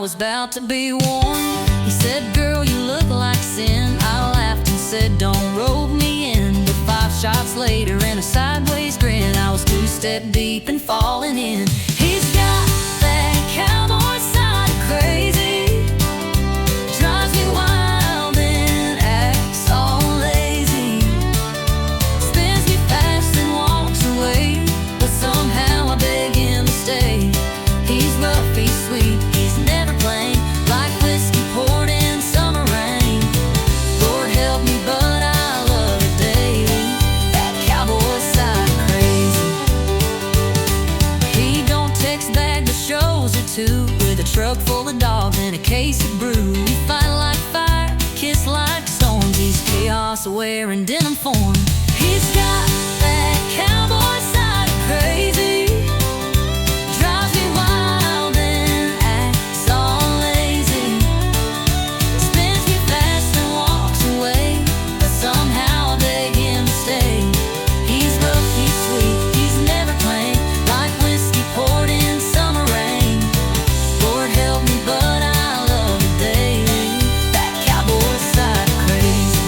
was about to be warned. He said, girl, you look like sin. I laughed and said, don't rope me in. But 5 shots later and a sideways grin, I was 2 step deep and falling in. He's got that cowboy side of crazy, drives me wild and acts all lazy, spins me fast and walks away, but somehow I beg him to stay. He's rough, he's sweet, he's never plain, like whiskey poured in summer rain. Lord help me, but I love it daily, that cowboy side crazy. He don't text back, but shows her too, with a truck full of dogs and a case of brew. We fight like fire, kiss like storms. He's chaos aware in denim form. He's got that cowboy side crazy, drives me wild and acts all lazy, spins me fast and walks away, but somehow I beg him to stay. He's rough, he's sweet, he's never plain, like whiskey poured in summer rain. Lord help me, but I love it daily, that cowboy side crazy.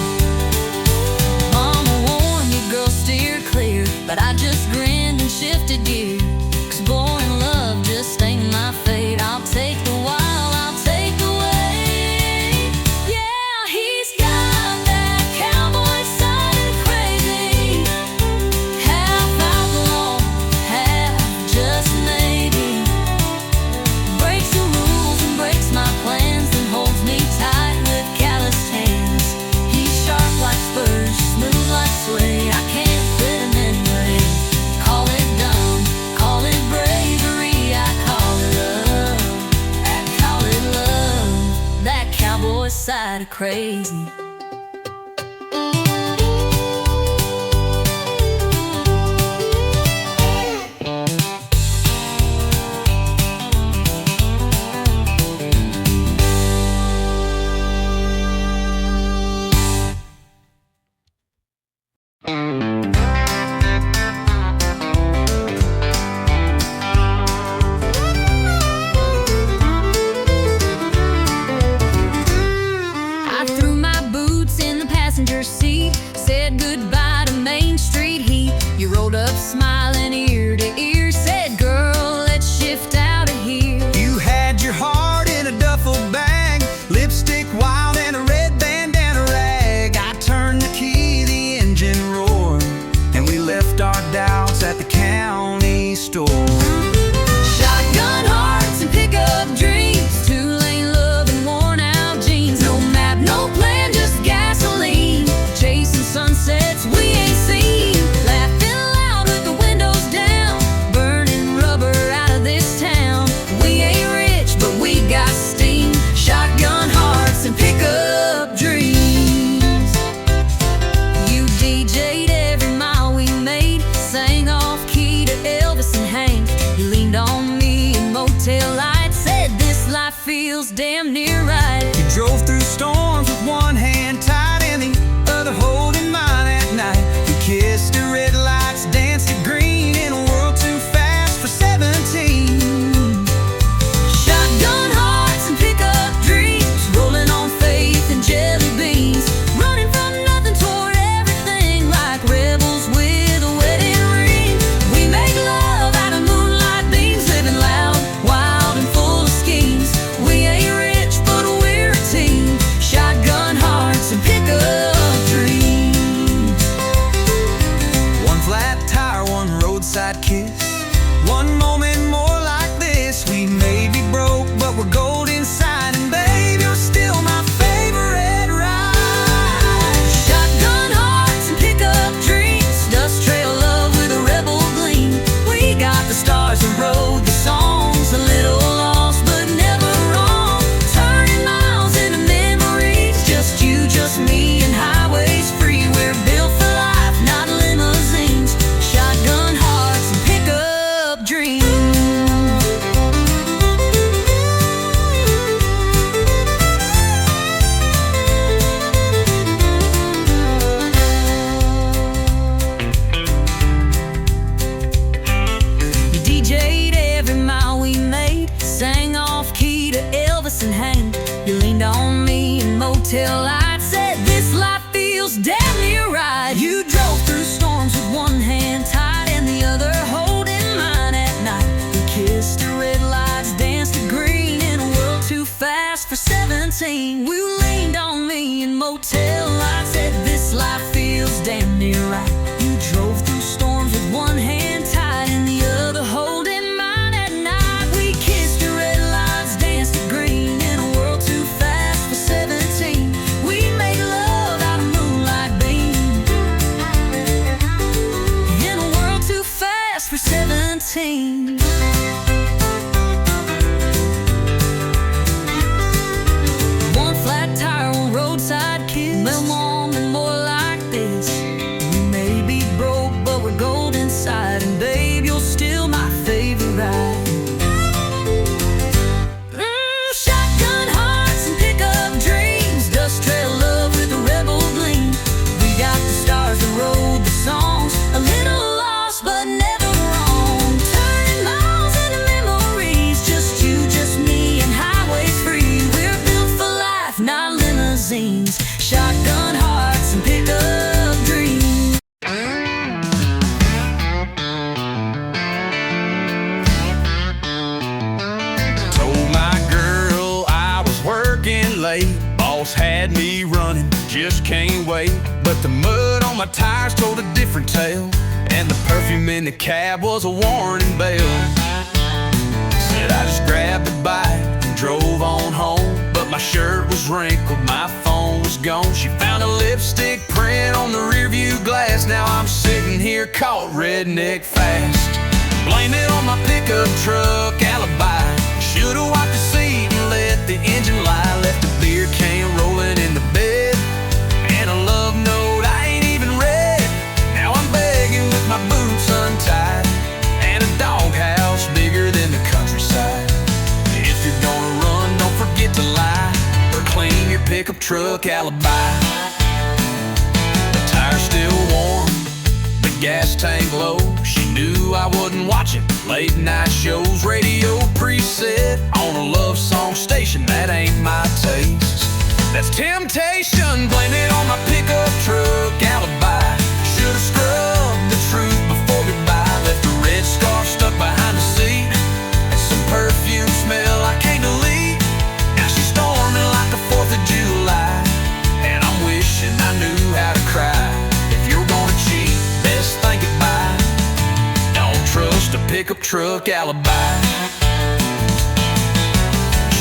Mama warned me, girl, steer clear, but I just grinned and shifted gear, 'cause boring love just ain't my fate. I'll take the wild, I'll take the way. Yeah, he's got that cowboy side crazy, half outlaw, half just maybe, breaks the rules and breaks my plans, and holds me tight with calloused hands. He's sharp like spurs, smooth like suede, I can't fit him anyway. Call it dumb, call it bravery, I call it love, I call it love, that cowboy side of crazy. I threw my boots in the passenger seat, said goodbye to Main Street heat. You rolled up smiling ear to ear, said, girl, let's shift out of here. You had your heart in a duffel bag, lipstick wild and a red bandana rag. I turned the key, the engine roared, and we left our doubts at the county store. Shotgun hearts and pickup dreams, 2-lane love and worn out jeans. No map, no plan, just gasoline, chasing sunsets we ain't seen. Laughing loud with the windows down, burning rubber out of this town. We ain't rich, but we got steam. Shotgun hearts and pickup dreams. You DJ'd every mile we made, sang off key to Elvis and Hank. You leaned on me in motel lights, said this life feels damn near right. You drove through storms with one hand tied and the other holding mine at night. We kissed at red lights, danced at green, in a world too fast for 17. Shotgun hearts and pickup dreams, rolling on faith and jelly beans, running from nothing toward everything, like rebels with a wedding ring. We make love out of moonlight beams, living loud, wild and full of schemes. We ain't rich, but we're a team. Shotgun hearts glass in hand. You leaned on me in motel lights, said this life feels damn near right. You drove through storms with one hand tied and the other holding mine at night. We kissed the red lights, danced to green in a world too fast for 17. We leaned on me in motel lights, said this life feels damn near right. You drove through storms with one hand tied and the other holding mine at night. We kissed the red lights, danced to green in a world too fast for 17. We made love out of moonlight beam in a world too fast for 17. One flat tire on roadside kiss, no moment more like this. We may be broke, but we're gold inside, and babe, you're still my favorite ride. Shotgun hearts and pickup dreams, dust trail love with a rebel gleam. We got the stars that rode the songs, a little lost but never wrong. Turning miles into memories, just you, just me, and highways free. We're built for life, not limousines. Shotgun hearts and pickup dreams. Told my girl I was working late. Boss had me running, just can't wait. But the mud on my tires told a different tale, and the perfume in the cab was a warning bell. Said I just grabbed a bite and drove on home, but my shirt was wrinkled, my phone was gone. She found a lipstick print on the rearview glass. Now I'm sitting here caught redneck fast. Blame it on my pickup truck alibi. Should've wiped the seat and let the engine lie. Left a beer can rolling in the bed and a love note I ain't even read. Now I'm begging with my boots untied and a doghouse bigger than the countryside. If you're gonna run, don't forget to lie or clean your pickup truck alibi. The tire's still warm, the gas tank low. She knew I wasn't watching late night shows. Radio preset on a love song station, that ain't my taste. That's temptation, blame it on my pickup truck alibi. Should've scrubbed the truth before goodbye. Left a red scarf stuck behind the seat and some perfume smell I can't delete. Now she's storming like the 4th of July, and I'm wishing I knew how to cry. If you're gonna cheat, best think it by. Don't trust a pickup truck alibi.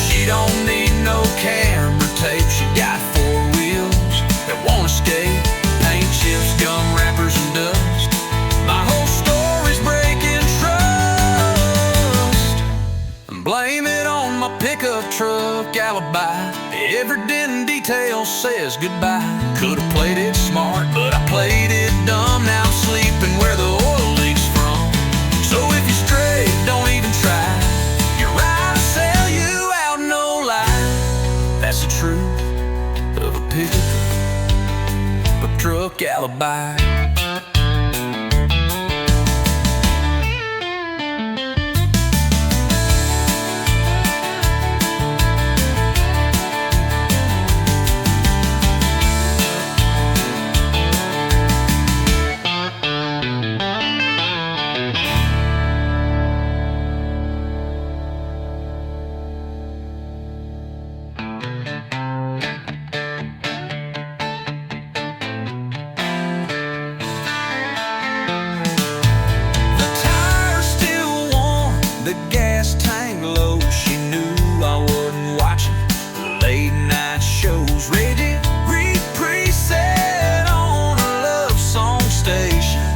She don't need no camera tape. She got 4 wheels that won't escape. Paint chips, gum wrappers, and dust. My whole story's breaking trust. Blame it on my pickup truck alibi. Every dent and detail says goodbye. Could've played it smart, but I played it dumb. Now I'm sleeping where the oil leaks from. So if you're straight, don't even try. You're right to sell you out, no lie. That's the truth of a pickup truck alibi. The gas tank low, she knew I wasn't watching late night shows. Radio preset on a love song station,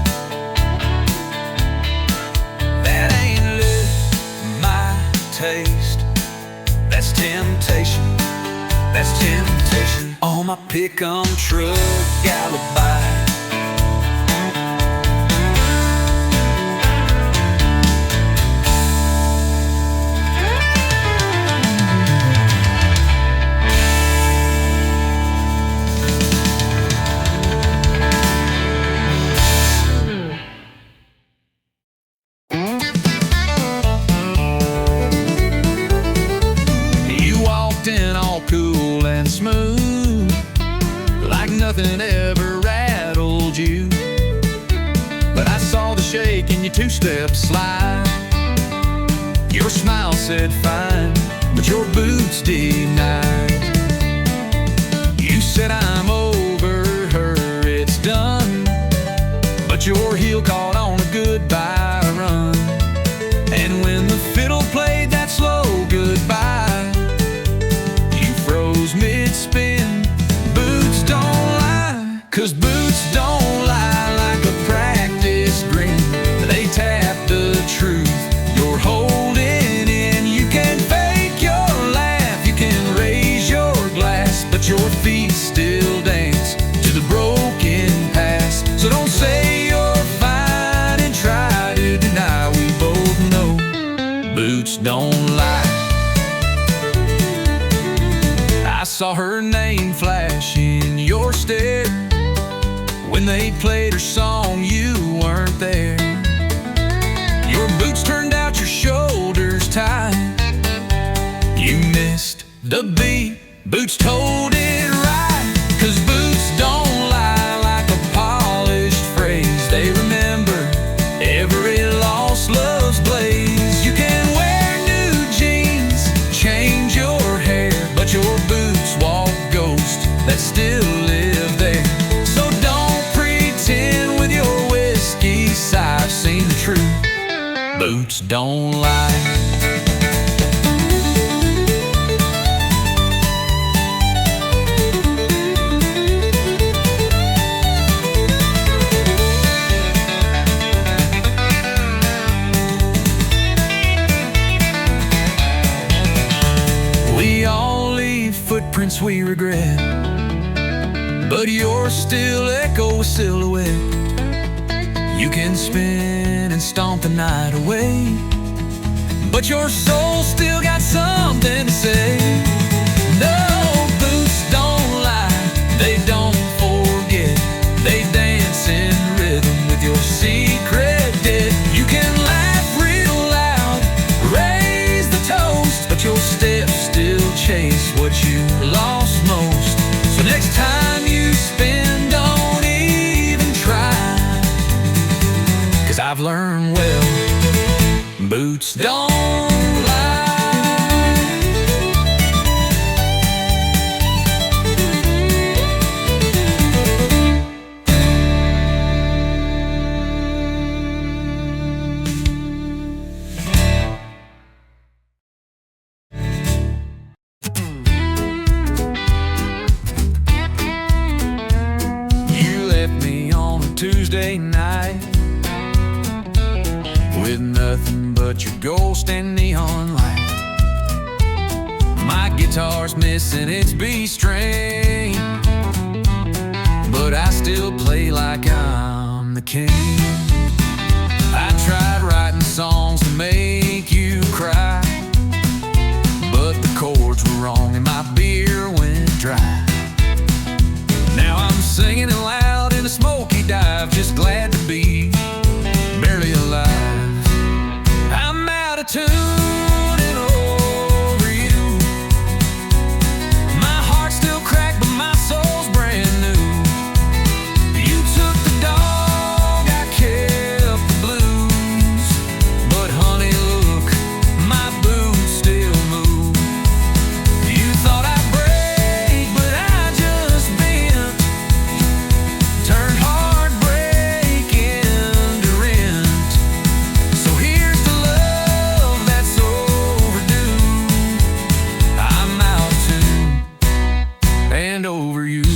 that ain't live my taste. That's temptation, that's temptation on my pickup truck alibi. your two-step slide. Your smile said fine, but your boots denied. You said I'm over her, it's done, but your heel caught on a goodbye run. And when the fiddle played that slow goodbye, you froze mid-spin. Boots don't lie, 'cause boots don't lie like a practice grin. They tap the truth you're holding in. You can fake your laugh, you can raise your glass, but your feet still dance to the broken past. So don't say you're fine and try to deny. We both know boots don't lie. I saw her name flash in your stare. When they played her song, you weren't there. Your boots turned out, your shoulders tight. You missed the beat, boots told it right. 'Cause boots don't lie like a polished phrase. They remember every lost love's blaze. You can wear new jeans, change your hair, but your boots walk ghosts that still live there. So don't pretend with your whiskey sigh. I've seen the truth, boots don't lie. We all leave footprints we regret, but yours still echo a silhouette. You can spin and stomp the night away, but your soul still got something to say. No, boots don't lie, they don't forget. They dance in rhythm with your secret debt. You can laugh real loud, raise the toast, but your steps still chase what you lost most. So next time you spin, don't even try, 'cause I've learned well, boots don't lie. You left me on a Tuesday night with nothing but your ghost and neon light. My guitar's missing its B string, but I still play like I'm the king. I tried writing songs to make you cry, but the chords were wrong and my beer went dry. Now I'm singing it loud in a smoky dive, just glad to be barely alive. I'm out of tune and over you. My heart's still cracked, but my soul's brand new. You took the dog, I kept the blues. But honey, look, my boots still move. You thought I'd break, but I just bent. Turned heartbreak into rent. So here's to love that's overdue. I'm out of tune and over you.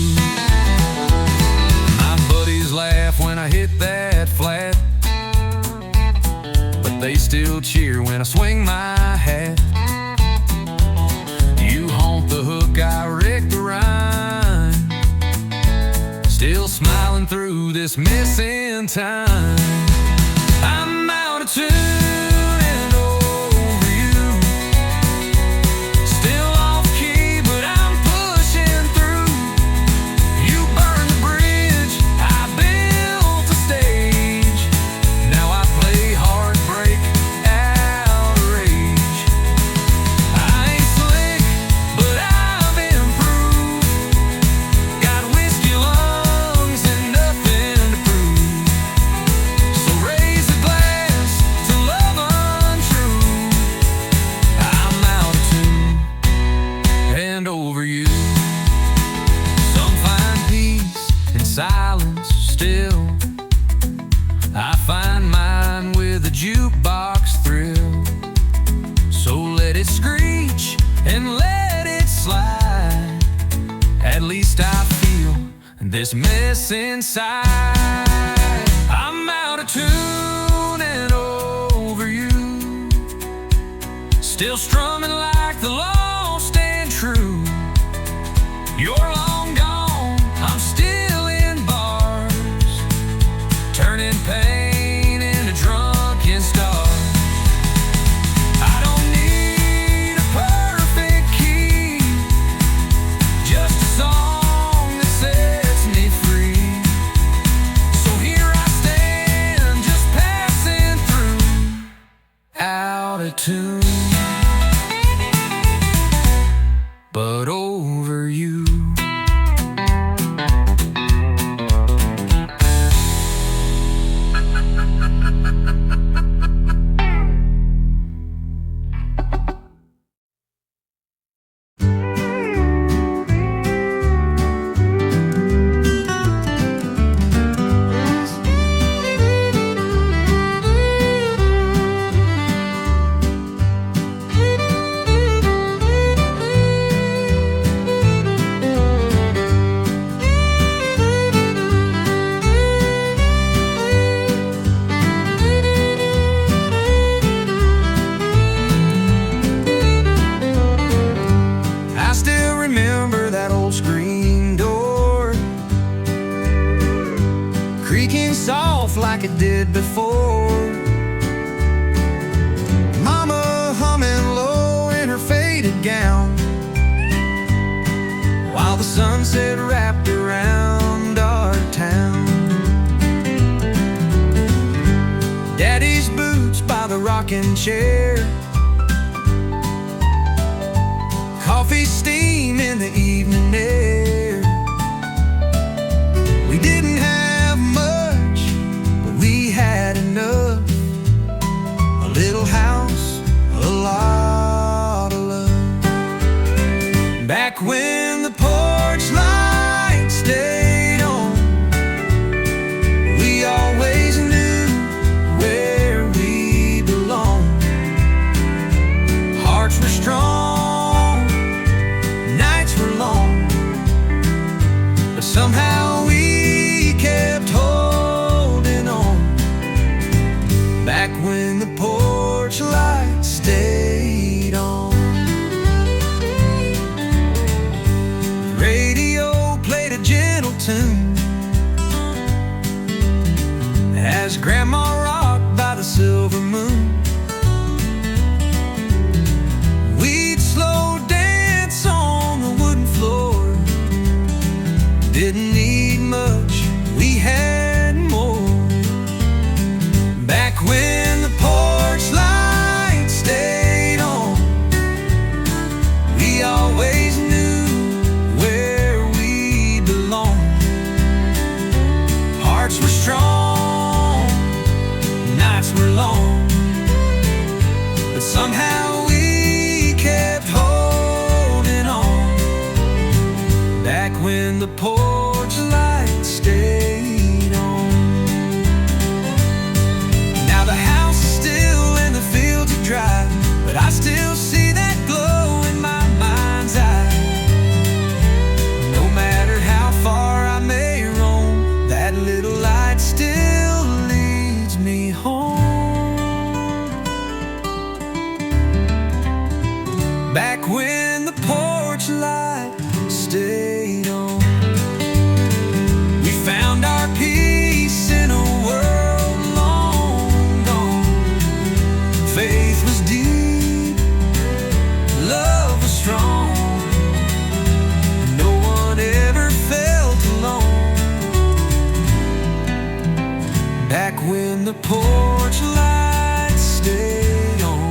My buddies laugh when I hit that flat, but they still cheer when I swing my hat. You haunt the hook, I wreck the rhyme, still smiling through this missing time. I'm out of tune and over you. Still off key, but I'm pushing through. You burned the bridge, I built the stage. Now I play heartbreak out of rage. I ain't slick, but I've improved. Got whiskey lungs and nothing to prove. So raise a glass this mess inside. I'm out of tune and over you, still strumming like the lost and true. You're long gone, I'm still in bars, turning pain into drunken stars. I don't need a perfect key, just a song that sets me free. So here I stand, just passing through, out of tune, but over you. Remember that old screen door creaking soft like it did before. Mama humming low in her faded gown, while the sunset wrapped around our town. Daddy's boots by the rocking chair, coffee steam in the evening air. We didn't have much, but we had enough. A little house, a lot of love. Back when the porch light stayed on, we always knew where we belonged. Hearts were strong, nights were long, but somehow we kept holding on. Back when the porch light stayed on, the radio played a gentle tune as Grandma rocked by the silver moon. We'd slow dance on the wooden floor, didn't need much, we had more. Back when the porch light stayed on, we always knew where we belonged. Hearts were strong, nights were long, but somehow we kept holding on. Back when the porch light stayed on. Now the house is still in the fields of dry, but I still see that glow in my mind's eye. No matter how far I may roam, that little light still leads me home. Back when the porch light stayed on, we found our peace in a world long gone. Faith was deep, love was strong, no one ever felt alone. Back when the porch light stayed on.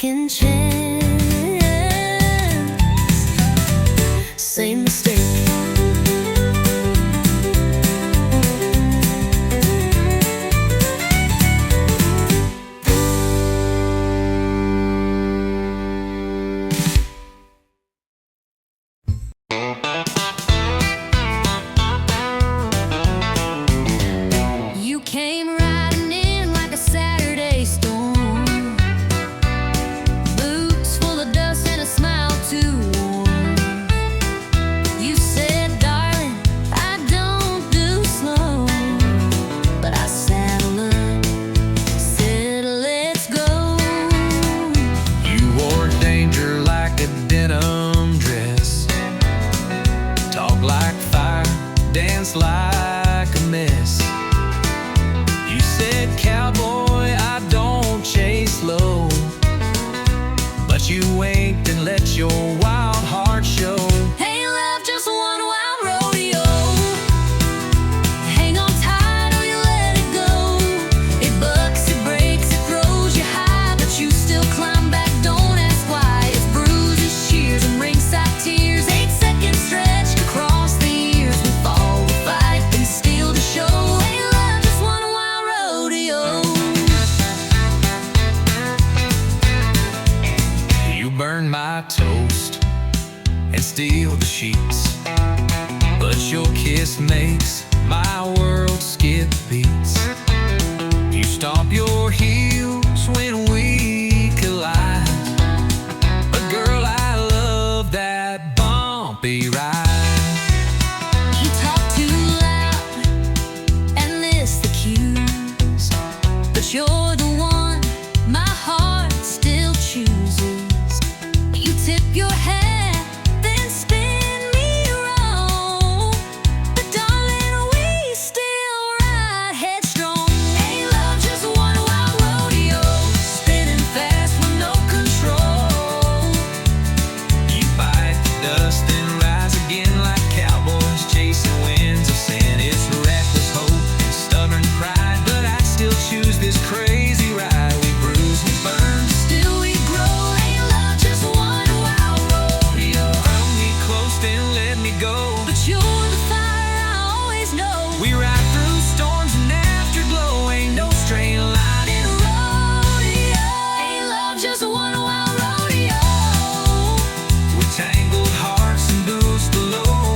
second chance. Same mistake. You came riding in like a Saturday storm, boots full of dust and a smile too warm. You said, darling, I don't do slow, but I saddled up, said, let's go. You wore danger like a denim dress, talk like fire, dance like a mess. You said, cowboy, I don't chase low, but you winked and let your wild heart show. Hey, love, just one wild rodeo. Hang on tight or you let it go. It bucks, it breaks, it throws you high, but you still climb back, don't ask why. It's bruises, shears, and ringside tears. 8 seconds stretched across the years. We fall, we fight, and steal the show. Hey, love, just one wild rodeo. You burn my toast and steal the sheets, but your kiss makes my world skip beats. You stomp your heels when we collide, but girl, I love that bumpy ride. You talk too loud and miss the cues, but you're the one my heart still chooses. You tip your hat, then spin me wrong, but darling, we still ride headstrong. Hey, love, just one wild rodeo, spinning fast with no control. You bite the dust and rise again like cowboys chasing winds of sin. It's reckless hope and stubborn pride, but I still choose this crazy ride. We bruise, we burn, Still we grow. Hey, love, just one wild rodeo. hold me close, then let me go. But you're the fire I always know. We ride through storms and afterglow. Ain't no straight line in a Rodeo. Hey, love, just one wild rodeo. with tangled hearts and boots below.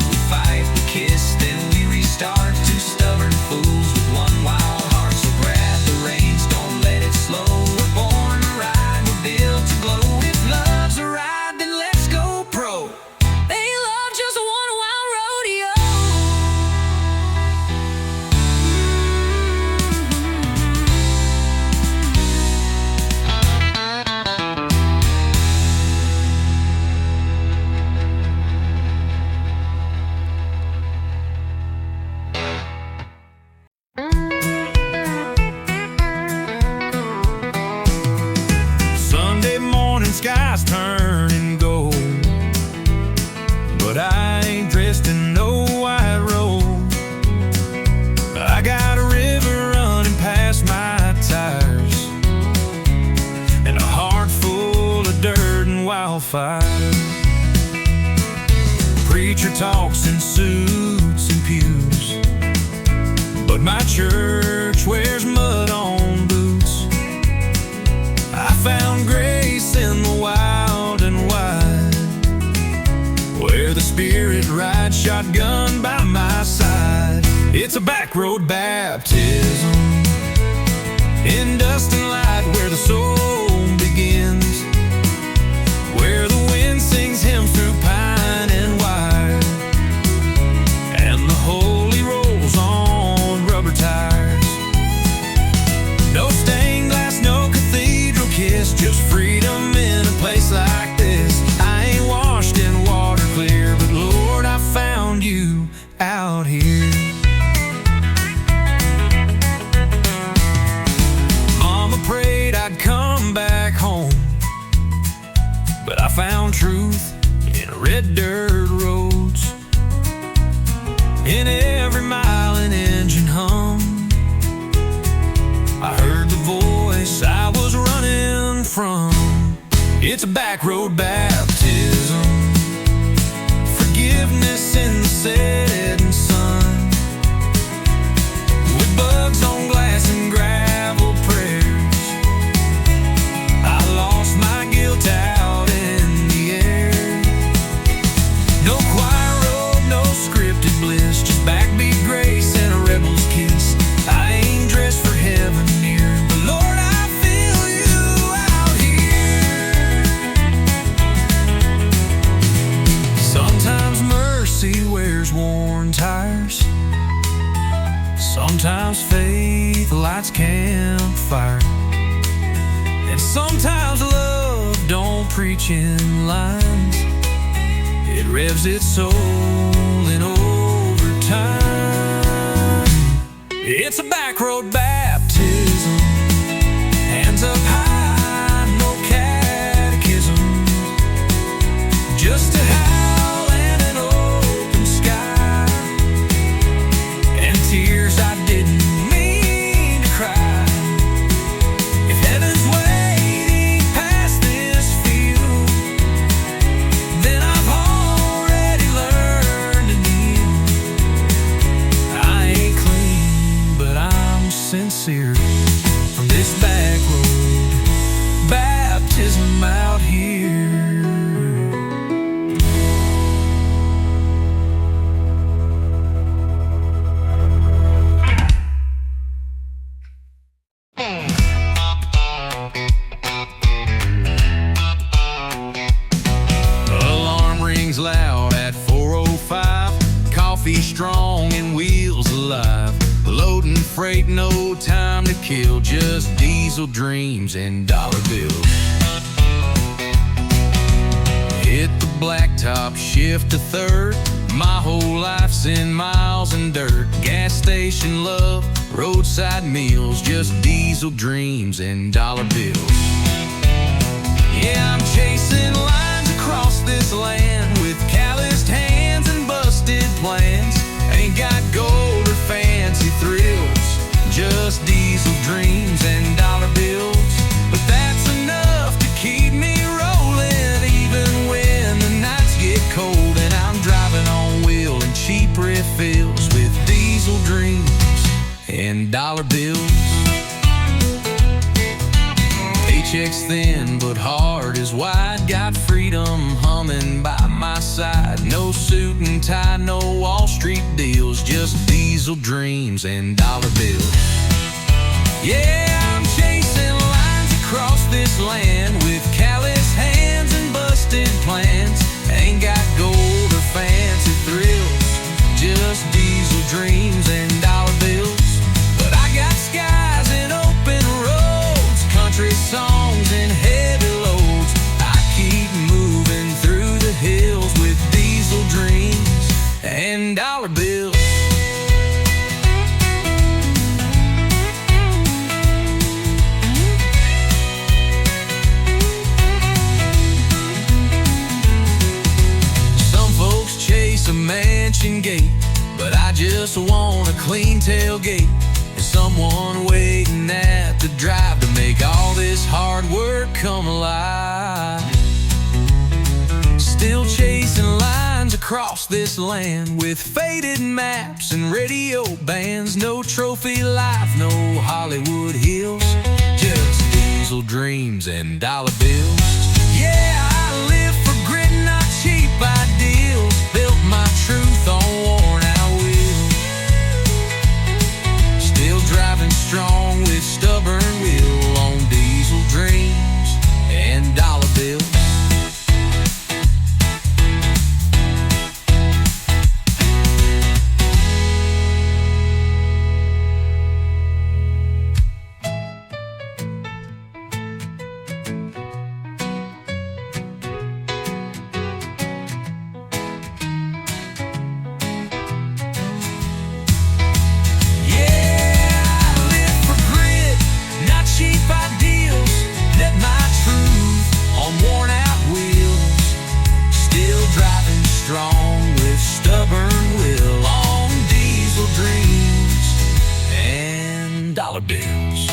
We fight, we kiss, then we restart. Two stubborn fools with one wild heart. So grab the reins, don't let it slow. We're born to ride, we're built to glow. If love's a ride, then let's go pro. Hey, love, just one wild rodeo. Sunday morning, skies turning gold, but I ain't dressed in no white robe. I got a river running past my tires and a heart full of dirt and wildfire. Preacher talks in suits and pews, but my church wears mud on boots. I found grace in the wild and wide, where the Spirit rides shotgun by my side. It's a back road baptism in dust and light, where the soul begins, where the wind sings hymns through pine and wire, and the holy rolls on rubber tires. No stained glass, no cathedral kiss, just freedom in a place like this. I ain't washed in water clear, but Lord, I found you out here. Mama prayed I'd come back home, but I found truth in red dirt roads, in every mile an engine hum. I heard the voice I was running from. It's a back road baptism, forgiveness in the setting sun, with bugs on glass and gravel prayers. I lost my guilt out in the air. No choir road, no scripted bliss, just backbeat grace and a rebel's kiss. I ain't dressed for heaven near, but Lord, I feel you out here. Sometimes mercy wears worn tires, sometimes faith lights campfire, and sometimes love don't preach in lines. It revs its soul in overtime. It's a back road baptism, hands up high, no catechism, just a howl and an open sky, and tears I didn't mean to cry. If heaven's waiting past this field, then I've already learned to kneel. I ain't clean, but I'm sincere from this back road baptism out here. Alarm rings loud at 4:05. Coffee strong and wheels alive. Loading freight, no time to kill. Just diesel dreams and dollar bills. Hit the blacktop, shift to third. My whole life's in miles and dirt. Gas station love, roadside meals. Just diesel dreams and dollar bills. Yeah, I'm chasing lines across this land with calloused hands and busted plans. Ain't got gold or fancy thrills, just diesel dreams and dollar bills. But that's enough to keep me rolling, even when the nights get cold and I'm driving on wheel and cheap refills with diesel dreams and dollar bills. Paycheck's thin, but heart is wide. Got freedom humming by my side. No suit and tie, no Wall Street deals, just diesel dreams and dollar bills. Yeah, I'm chasing lines across this land with callous hands and busted plans. Ain't got gold or fancy thrills, just diesel dreams and dollar bills. But I got skies and open roads, country songs and heavy loads. I keep moving through the hills with diesel dreams and dollar bills. Some folks chase a mansion gate, but I just want a clean tailgate and someone waiting at the drive to make all this hard work come alive. Still chasing lines across this land with faded maps and radio bands. No trophy life, no Hollywood hills, just diesel dreams and dollar bills. Yeah, I live for grit, not cheap ideals. Built my truth on worn out wheels. Still driving strong with stubborn will on diesel dreams and dollar bills. dollar bills.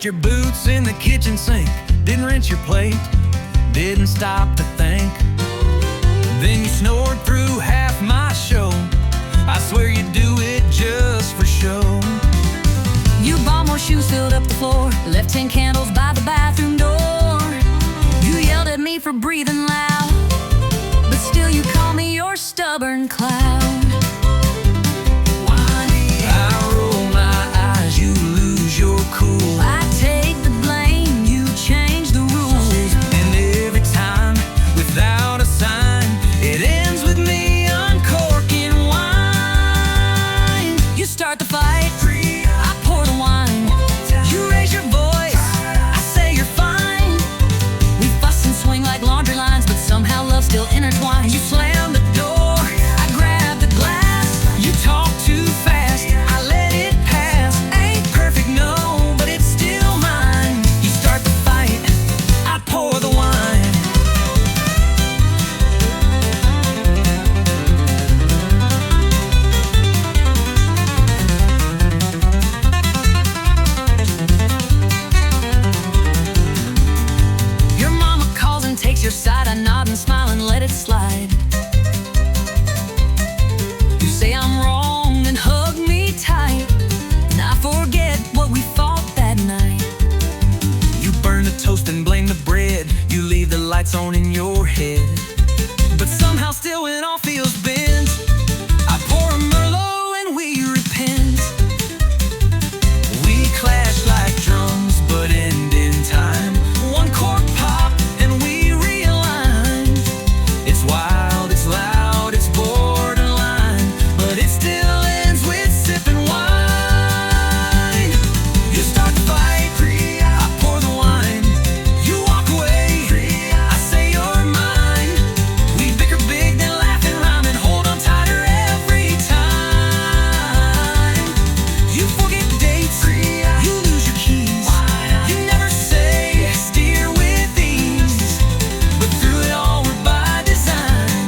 your boots in the kitchen sink, didn't rinse your plate, didn't stop to think. Then you snored through half my show. I swear you do it just for show. You bought more shoes, filled up the floor, left 10 candles by the bathroom door. You yelled at me for breathing loud, but still you call me your stubborn clown. I roll my eyes, you lose your cool. I take the blame, you change the rules. And every time, without a sign, it ends with me uncorking wine. You start the fight, I pour the wine. You raise your voice, I say you're fine. We fuss and swing like laundry lines, but somehow love still intertwines. You slam the door, I grab the glass. You talk too fast, I let it pass. Ain't perfect, no, but it's still mine. You start the fight, I pour the wine. Your mama calls and takes your side. I nod and smile and let it slide. You say I'm wrong and hug me tight, and I forget what we fought that night. You burn the toast and blame the bread. You leave the lights on in your head. But somehow still when all feels bent, I pour a Merlot and we repent. We clash like drums but end in time. One cork pop and we realign. It's wild, it's loud, it's borderline, but it still ends with sipping wine. You start the fight, I pour the wine. You walk away, I say you're mine. We bicker big, then laugh and rhyme and hold on tighter every time. You forget dates, you lose your keys. You never say, steer with ease. But through it all, we're by design.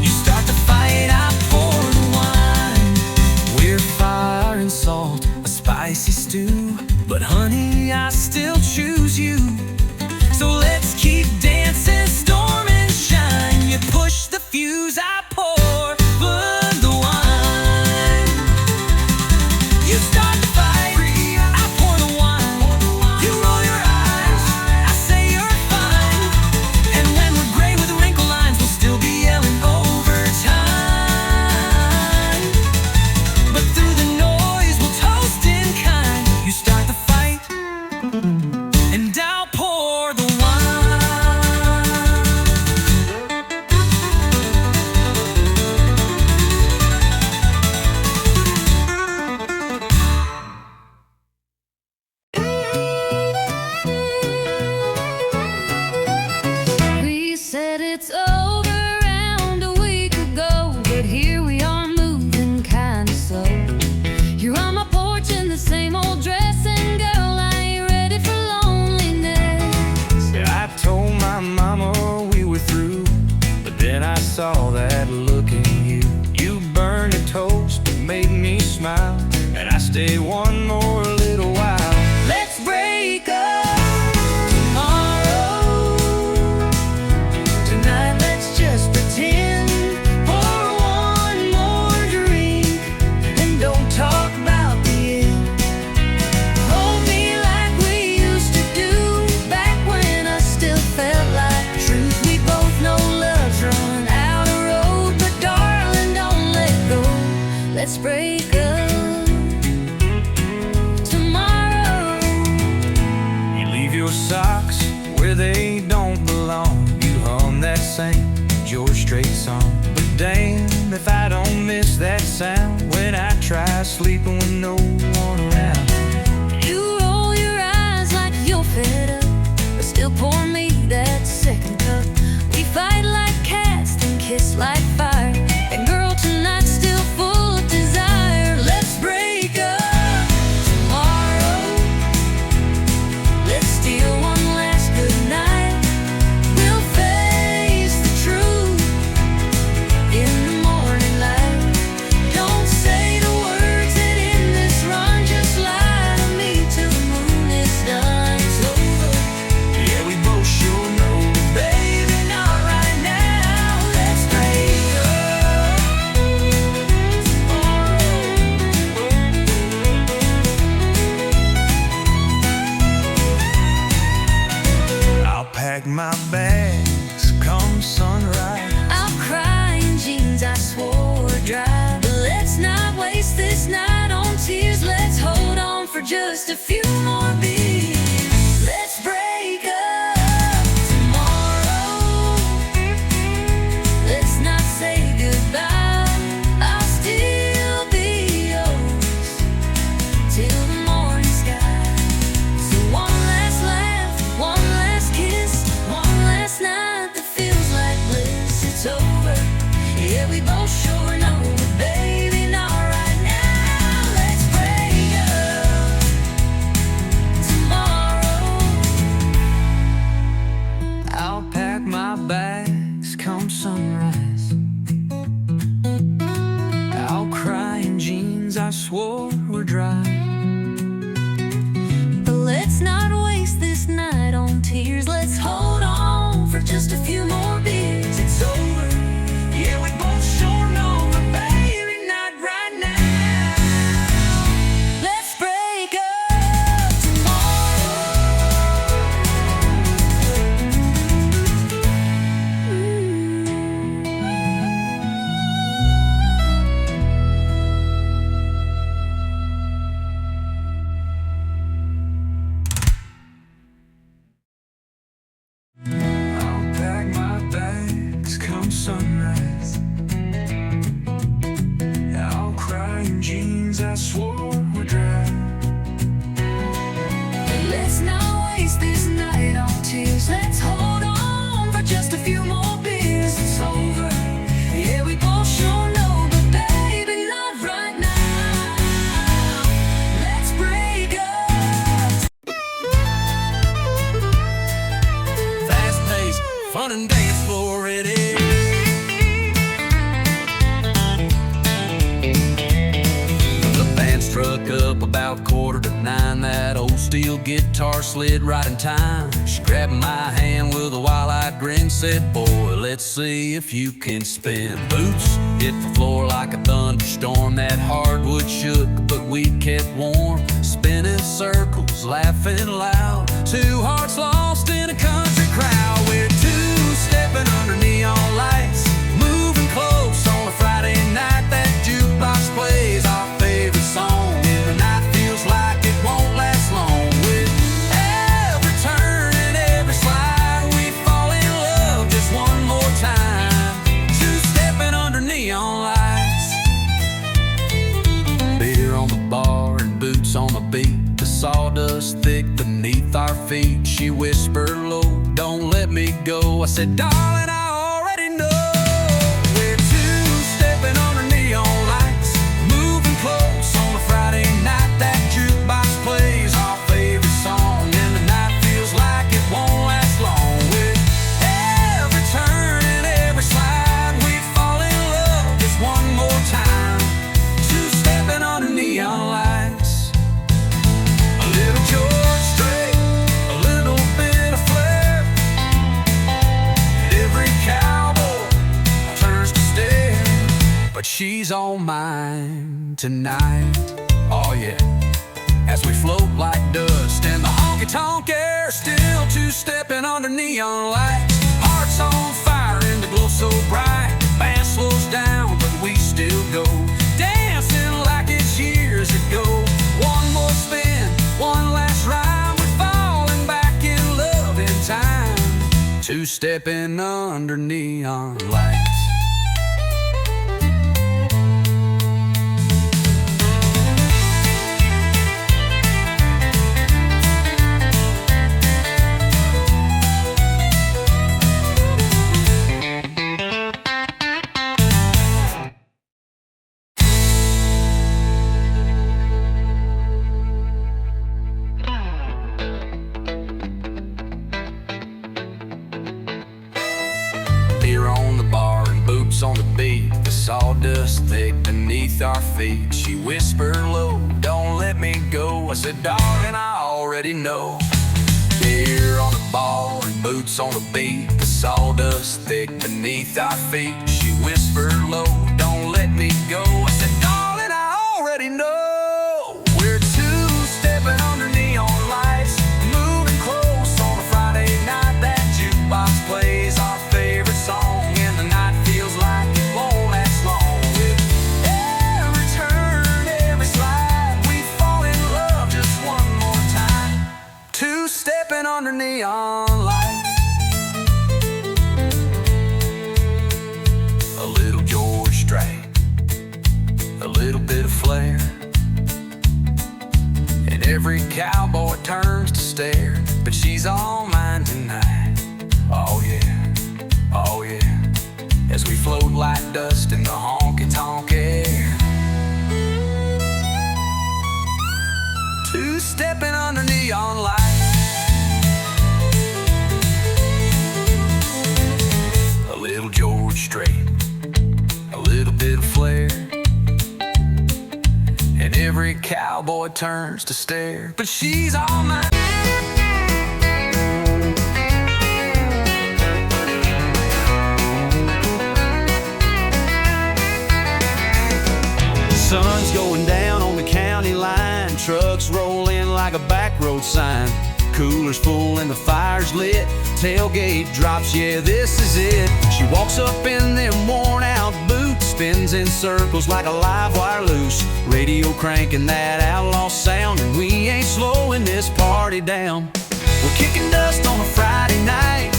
You start the fight, I pour the wine. We're fire and salt, a spicy stew. But honey, I still choose you. So let's keep dancing, storm and shine. You push the fuse, I pour the wine. You start the fight, I pour the wine. You roll your eyes, I say you're fine. And when we're gray with wrinkle lines, we'll still be yelling overtime. But through the noise, we'll toast in kind. You start the fight, and I'll pour the wine. We said it's over around a week ago, but here we are moving kinda slow. You're on my porch in the same old dress, and girl, I ain't ready for loneliness. I told my mama we were through, but then I saw that look in you. You burned a toast that made me smile, and I stayed one more little while. Let's break up tomorrow. Tonight let's just pretend. Pour one more drink And don't talk about the end. Hold me like we used to do, back when I still felt like truth. We both know love's run out of road, but darling, don't let go. Let's break up tomorrow. You leave your socks where they don't belong. You hum that St. George Strait song. But damn if I don't miss that sound when I try sleeping with no one around. You roll your eyes like you're fed up, but still pour me that second cup. We fight like cats and kiss like fire, and girl, tonight's still full of desire. I swore were dry. But let's not waste this night on tears. Let's hold on for just a few more beers. It's over, yeah, we both sure know, but baby, not right now. Let's break up I'll pack my bags come sunrise. I'll cry in jeans I swore were dry. Let's not waste this night on tears. Let's hold on for just a few more beers. It's over, Yeah, we both sure know, but baby, not right now. Let's break up. fast-paced, fun and dance floor it is. The band struck up about 8:45. That old steel guitar slid right in time. She grabbed my hand with a wild-eyed grin, said, "Boy, let's see if you can spin." Boots hit the floor like a thunderstorm. That hardwood shook, but we kept warm. Spinning circles, laughing loud. Two hearts lost in a country crowd. We're two-stepping under neon lights, moving close on a Friday night. That jukebox plays our favorite song, and the night feels like it won't last long. With every turn and every slide, we fall in love just one more time. Two-stepping under neon lights. Beer on the bar and boots on the beat. The sawdust thick beneath our feet. She whispered low, "Don't let me go." I said, "Darling, I already know." We're two-stepping under neon lights, moving close on a Friday night. That jukebox plays our favorite song, and the night feels like it won't last long. With every turn and every slide, we fall in love just one more time. Two-stepping under neon lights. A little George Strait, a little bit of flair. Every cowboy turns to stare, but she's on mine tonight. Oh yeah, as we float like dust in the honky-tonk air, still two-stepping under neon lights. Hearts on fire and the glow so bright. Band slows down, but we still go, dancing like it's years ago. One more spin, one last ride. We're falling back in love in time. Two-stepping under neon lights. Beer on the bar and boots on the beat. The sawdust thick beneath our feet. She whispered low, "Don't let me go." I said, "Darling, I already know." Beer on the bar and boots on the beat. The sawdust thick beneath our feet. She whispered low, "Don't let me go." I said, "Darling, I already know." We're two-stepping under neon lights, moving close on a Friday night. That jukebox plays our favorite song, and the night feels like it won't last long. With every turn, every slide, we fall in love just one more time. Two-stepping under neon lights. A little George Strait, a little bit of flair, and every cowboy turns to stare, but she's all mine tonight. Oh yeah, oh yeah, as we float like dust in the honky-tonk air. Two-stepping under neon lights. A little George Strait, a little bit of flair, and every cowboy turns to stare. But she's all mine. Sun's going down on the county line, trucks roll in like a back road sign. Cooler's full and the fire's lit, tailgate drops, yeah, this is it. She walks up in them worn out boots, spins in circles like a live wire loose. Radio cranking that outlaw sound, and we ain't slowing this party down. We're kicking dust on a Friday night,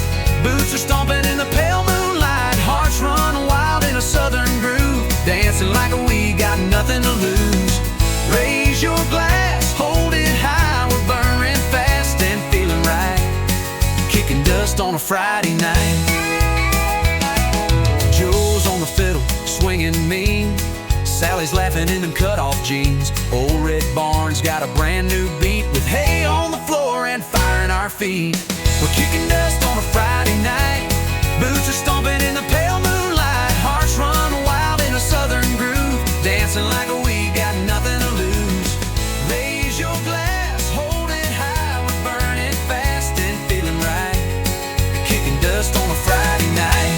boots are stomping in the pale moonlight. Hearts run wild in a southern groove, dancing like we got nothing to lose. Raise your glass, hold it high, we're burning fast and feeling right, kicking dust on a Friday night. Joe's on the fiddle, swinging mean, Sally's laughing in them cut-off jeans. Old Red Barn's got a brand new beat, with hay on the floor and fire in our feet. We're kicking dust on a Friday night, boots are stomping in the pale moonlight. Hearts run wild in a southern groove, dancing like we got nothing to lose. Raise your glass, hold it high, we're burning fast and feeling right, kicking dust on a Friday night.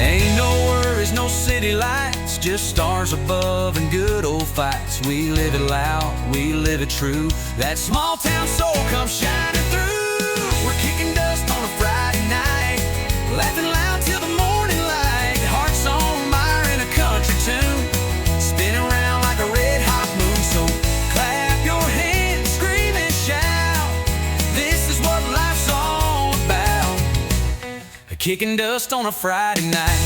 Ain't no worries, no city lights, just stars above and good old fights. We live it loud, we live it true, that small town soul comes shining through. We're kicking dust on a Friday night, laughing loud till the morning light. Hearts on fire in a country tune, spinning around like a red hot moon. So clap your hands, scream and shout, this is what life's all about, kicking dust on a Friday night.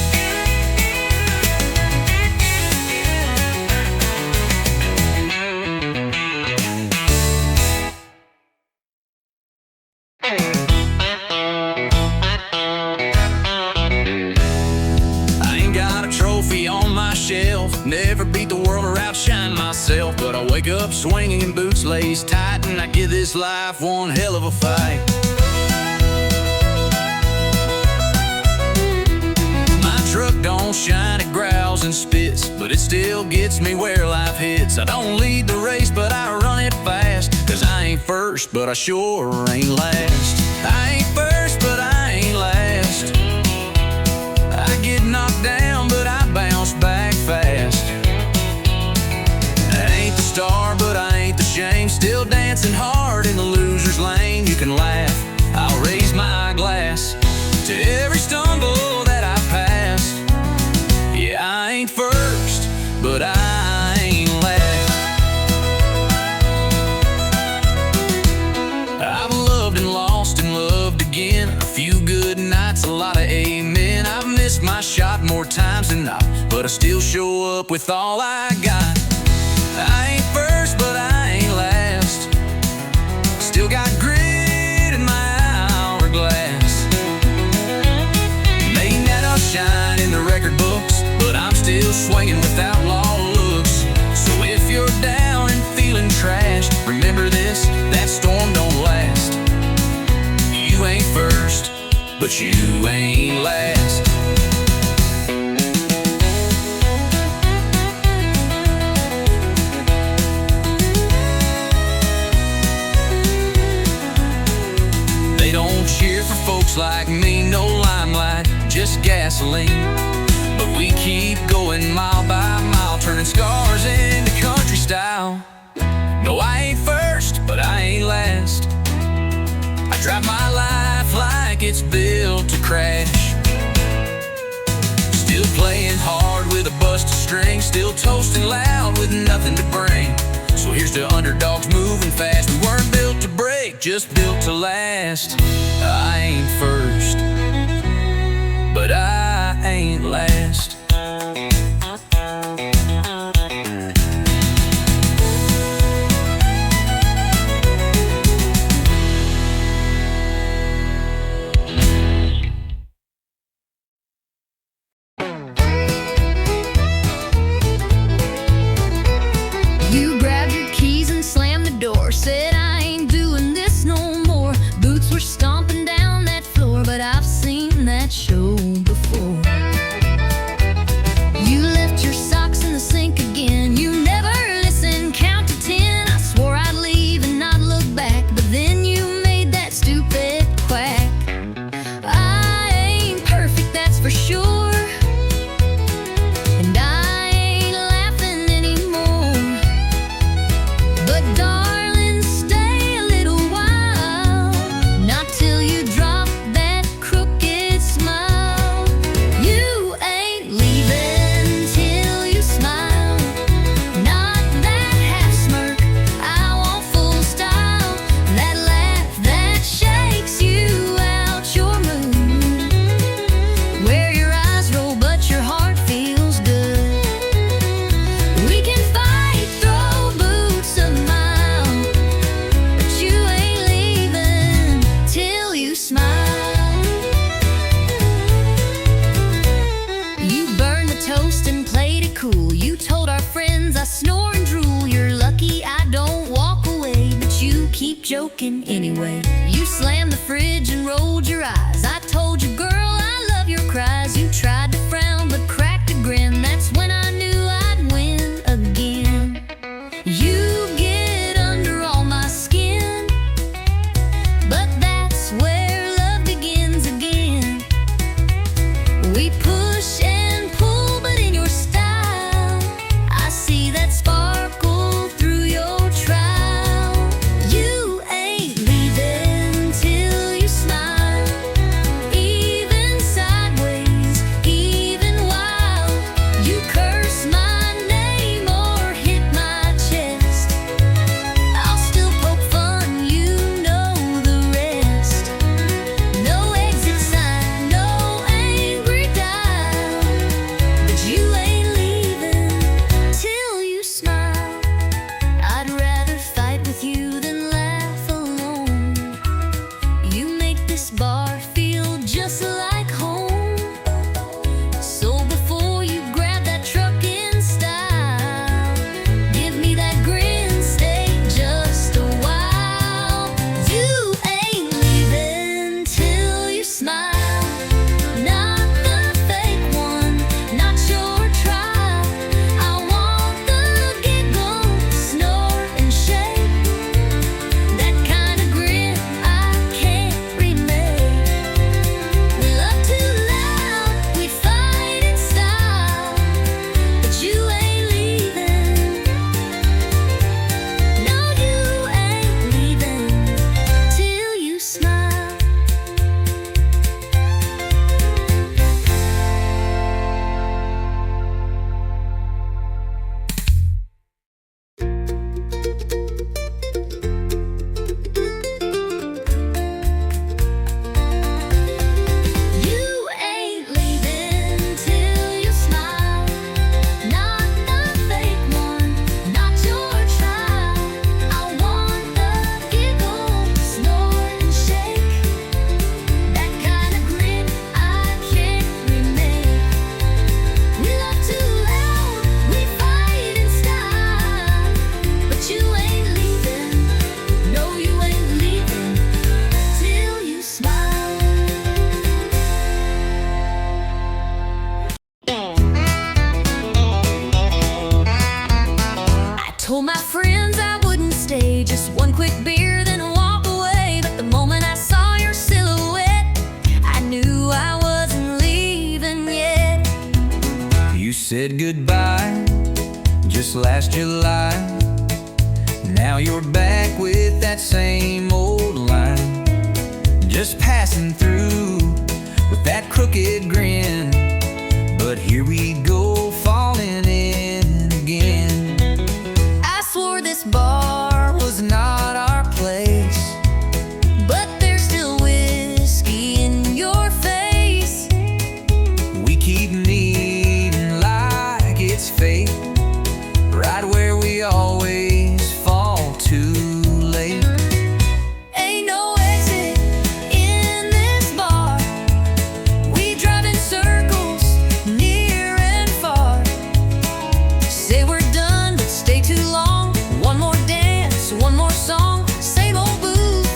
Never beat the world or outshine myself, but I wake up swinging in boots laced tight, and I give this life one hell of a fight. My truck don't shine, it growls and spits, but it still gets me where life hits. I don't lead the race, but I run it fast, 'cause I ain't first, but I sure ain't last. I ain't first, but I ain't last. I get knocked down, but I bounce back fast. I ain't the star, but I ain't the shame, still dancing hard in the loser's lane. You can laugh, I'll raise my glass to every stumble that I passed. Yeah, I ain't first, but I ain't last. I've loved and lost and loved again, a few good nights, a lot of amen. I've missed my shot more times than not, but I still show up with all I got. I ain't first, but I ain't last. Still got grit in my hourglass. May not shine in the record books, but I'm still swinging with outlaw looks. So if you're down and feeling trashed, remember this, that storm don't last. You ain't first, but you ain't last. They don't cheer for folks like me, no limelight, just gasoline. But we keep going mile by mile, turning scars into country style. No, I ain't first, but I ain't last. I drive my life like it's built to crash. Still playing hard with a busted string, still toasting loud with nothing to bring. So here's to underdogs moving fast. We weren't built to break, just built to last. I ain't first, but I ain't last. You grabbed your keys and slammed the door, said I ain't doing this no keep joking anyway. You slammed the fridge and rolled your eyes. I told you, girl, I love your cries. You tried to frown but cracked a grin. That's when I knew I'd win again. You get under all my skin, but that's where love begins again. We push and pull, but in your style I see that sparkle through your trial. You ain't leaving till you smile, even sideways, even while you curse my name or hit my chest. I'll still poke fun, you know the rest. No exit sign, no angry dial, but you ain't leaving till you smile. I'd rather fight with you than laugh alone. You make this bar feel just like home. So before you grab that truck in style, give me that grin, stay just a while. You ain't leaving till you smile, not the fake one, not your trial. I want the giggle, snort and shake, that kind of grin I can't remake. We love too loud, we fight in style, but you ain't leaving. No, you ain't leaving till you smile. You ain't leaving till you smile, not the fake one, not your trial. I want the giggle, snort and shake, that kind of grin I can't remake. We love too loud, we fight in style, but you ain't leaving. No, you ain't leaving till you smile. I told my friends I wouldn't stay, just one quick beer, then walk away. But the moment I saw your silhouette, I knew I wasn't leaving yet. You said goodbye just last July. Now you're back with that same old line, just passing through with that crooked grin. But here we go, falling in again. I swore this bar Was not our place. but there's still whiskey in your face. We keep needing like it's fate, right where we always fall too late. Ain't no exit in this bar. We drive in circles, near and far. Say we're done, but stay too long. One more dance, one more song. Same old booth,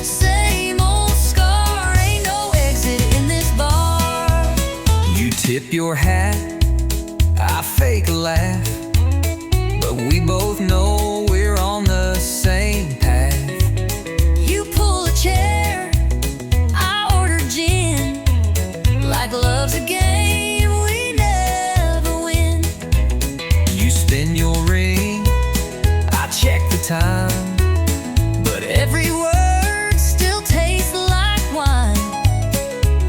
same old scar. Ain't no exit in this bar. You tip your hat, I fake a laugh, but we both know we're on the same path. You pull a chair, I order gin. Like love's a game we never win. You spin your ring, I check the time, but every word still tastes like wine.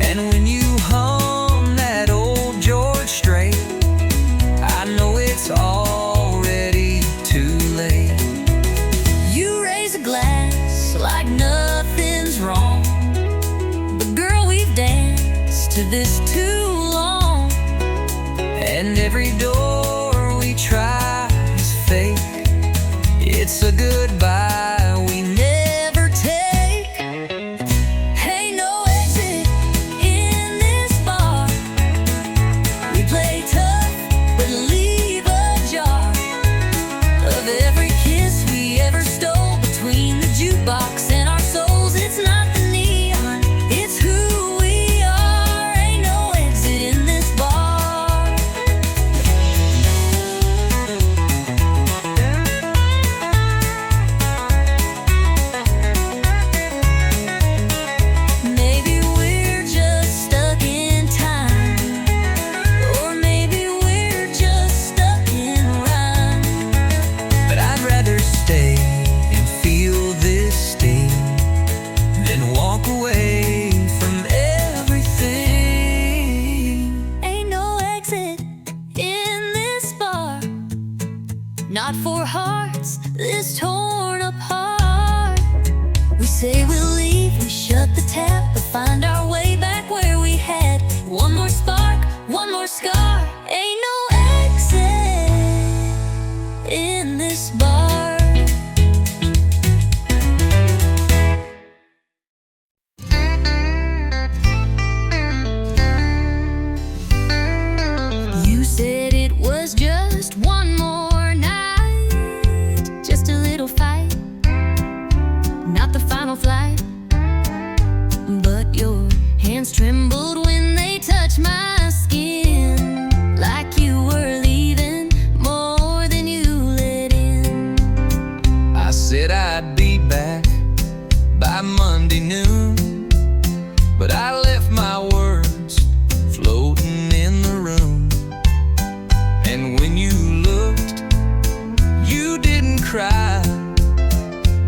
And when you hum that old George Strait, I know it's already too late. You raise a glass like nothing's wrong, but girl, we've danced to this too long. And every door we try is fake. It's a goodbye we never take. Ain't no exit in this bar. We play tough, but leave a jar of every kiss we ever stole between the jukebox jukebox and our souls. It's not the neon, it's who we are. Ain't no exit in this bar. Maybe we're just stuck in time, or maybe we're just stuck in rhyme. But I'd rather stay and feel this sting than walk away from everything. Ain't no exit in this bar, not for hearts this torn apart. We say we'll leave, we shut the tap, but find our way back where we had one more spark, one more scar. Ain't no exit in this bar. You said it was just one more night, just a little fight, not the final flight. But your hands trembled when they touched my skin, like you were leaving more than you let in. I said I'd be back by Monday noon, but I left my words floating in the room. And when you looked, you didn't cry,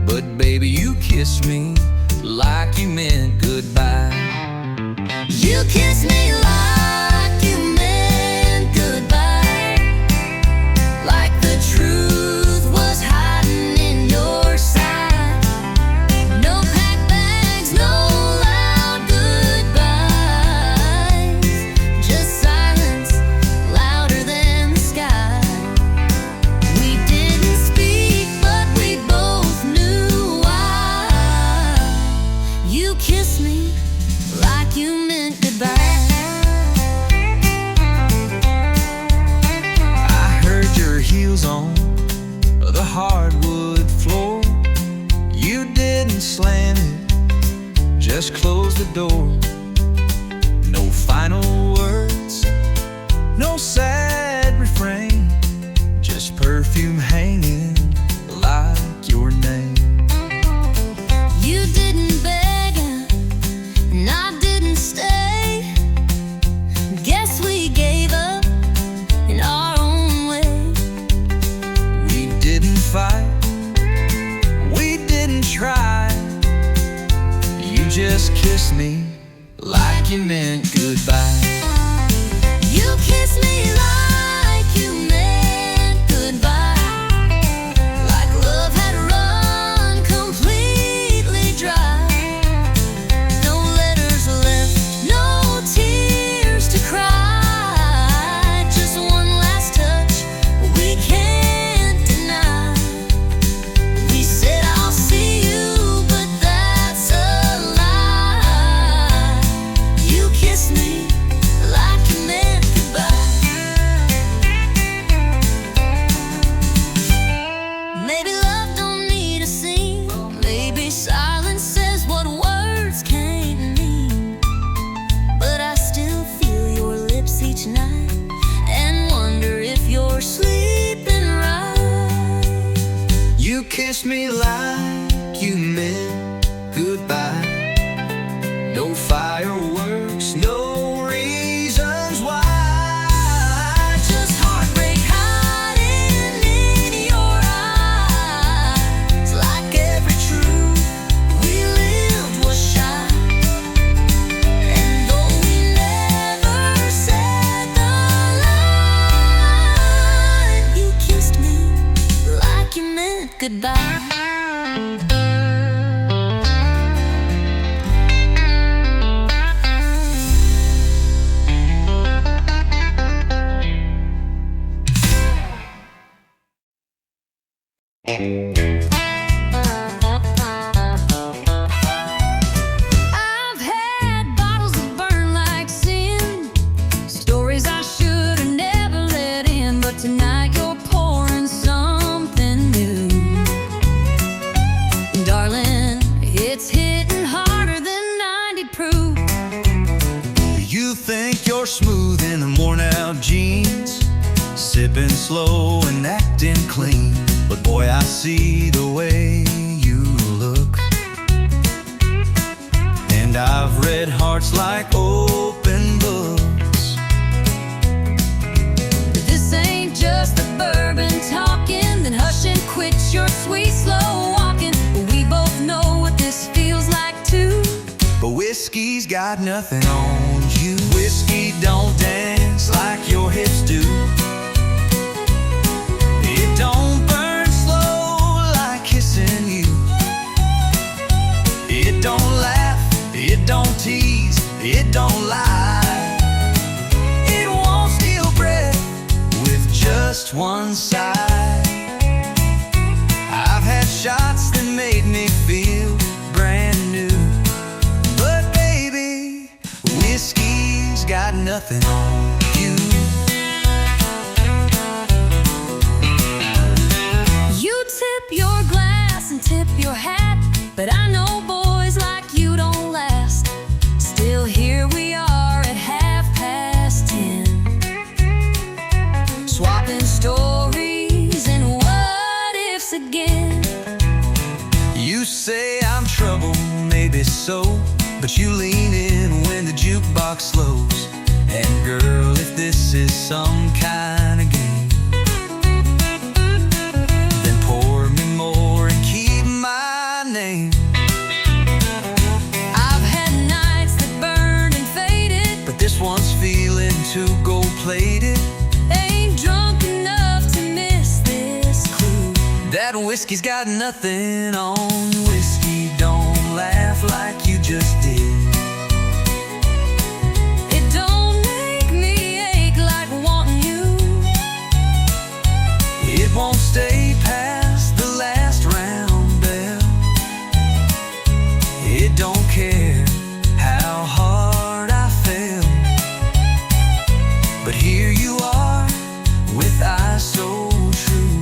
but baby, you kissed me like you meant goodbye. You kissed me like you meant goodbye, like the truth was hiding in your side. No packed bags, no loud goodbyes, just silence louder than the sky. We didn't speak, but we both knew why. You kissed me like you meant goodbye. I heard your heels on the hardwood floor. You didn't slam it, just closed the door. No final words, no sad refrain, just perfume hanging like your name. You didn't beg and I didn't stay. Guess we gave up in our own way. We didn't fight, we didn't try. You just kissed me like you meant goodbye. You kissed me like you meant goodbye, like love had run completely dry. No letters left, no tears to cry, just one last touch we can't deny. We said I'll see you, but that's a lie. You kissed me floor smooth in the worn out jeans, sipping slow and acting clean. But boy, I see the way you look, and I've read hearts like open books. If this ain't just the bourbon talking, then hush and quit your sweet slow walking. We both know what this feels like too. But whiskey's got nothing on you. Whiskey don't dance like your hips do. It don't burn slow like kissing you. It don't laugh, it don't tease, it don't lie. It won't steal breath with just one sigh. I've had shots that made me feel brand new, but baby, whiskey's got nothing on you. You tip your glass and tip your hat, but I know boys like you don't last. Still here we are at 10:30, swapping stories and what ifs again. You say I'm trouble, maybe so, but you lean in when the jukebox slows. And girl, if this is some kind of game, then pour me more and keep my name. I've had nights that burned and faded, But this one's feeling too gold-plated. ain't drunk enough to miss this clue. That whiskey's got nothing on. Whiskey don't laugh like you just did. It don't make me ache like wanting you. It won't stay past the last round bell. It don't care how hard I fell. But here you are with eyes so true.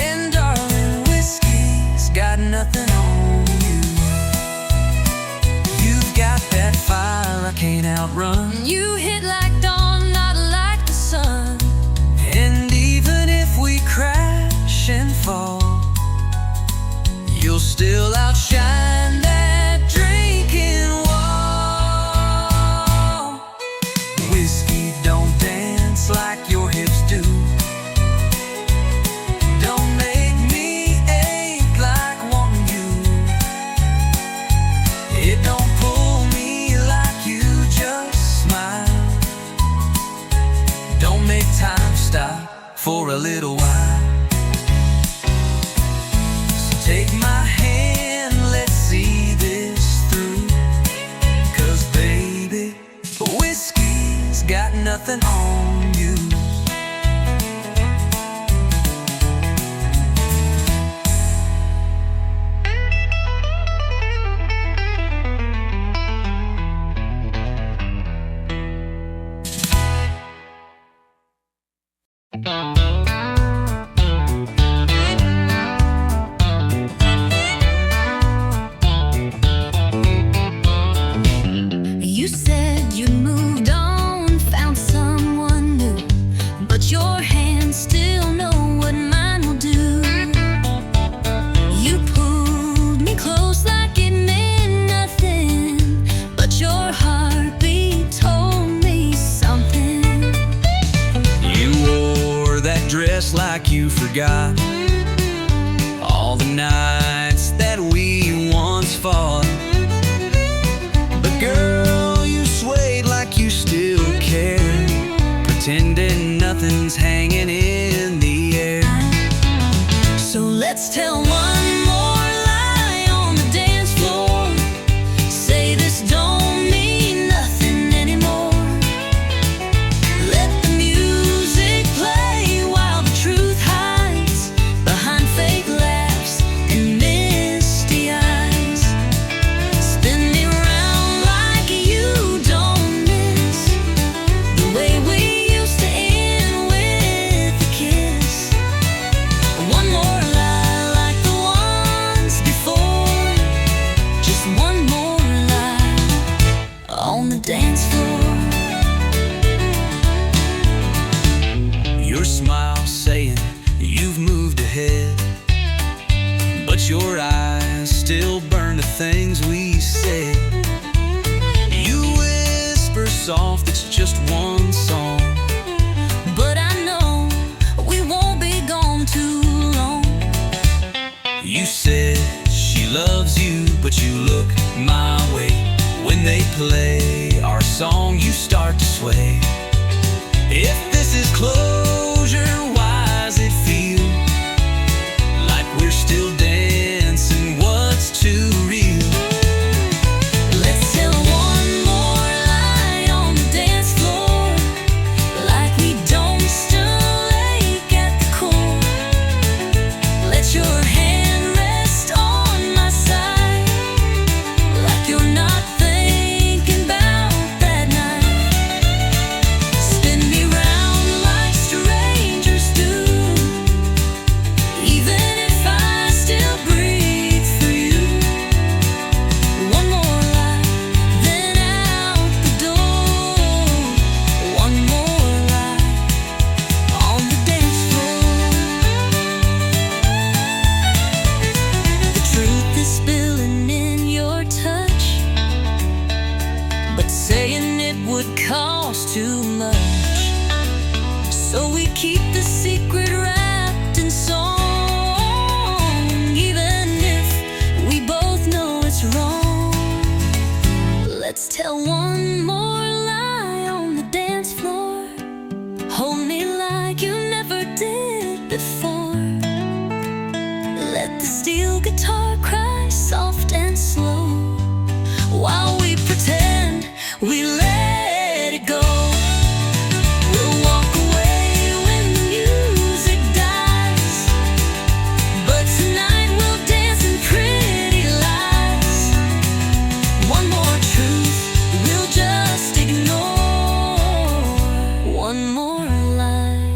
And darling, whiskey's got nothing on you. You've got that fire I can't outrun. You hit like dawn, not like the sun. And even if we crash and fall, you'll still outshine that drinking wall. Whiskey don't dance like your hips do. Don't make me ache like wanting you. It don't pull me like you just smile. Don't make time stop for a little while. So take my hand, let's see this through. 'Cause baby, whiskey's got nothing on you. You said you moved on, found someone new, but your hands still know what mine will do. You pulled me close like it meant nothing, but your heartbeat told me something. You wore that dress like you forgot all the nights that we once fought. But girl, you swayed like you still care, pretending nothing's hanging in the air. So let's tell one more lie on the dance floor. Say this don't mean nothing anymore. Let the music play while the truth hides. still burn the things we said. You whisper soft, it's just one song, but I know we won't be gone too long. You said she loves you, but you look my way. When they play our song, you start to sway. If this is closure, why does it feel like we're still dancing? What's too real? Let's tell one more lie on the dance floor, like we don't still ache at the core. Let your hand rest on my side, like you're not thinking about that night. Spin me round like strangers do, even if I still breathe through you. One more lie, then out the door. One more lie on the dance floor. The truth is spilling in your touch, but saying it would cost too much. So we keep the secret wrapped in song, even if we both know it's wrong. Let's tell one more lie on the dance floor. Hold me like you never did before. Let the steel guitar cry soft and slow, while we pretend we let it go. We'll walk away when the music dies, but tonight we'll dance in pretty lies. One more truth we'll just ignore. One more lie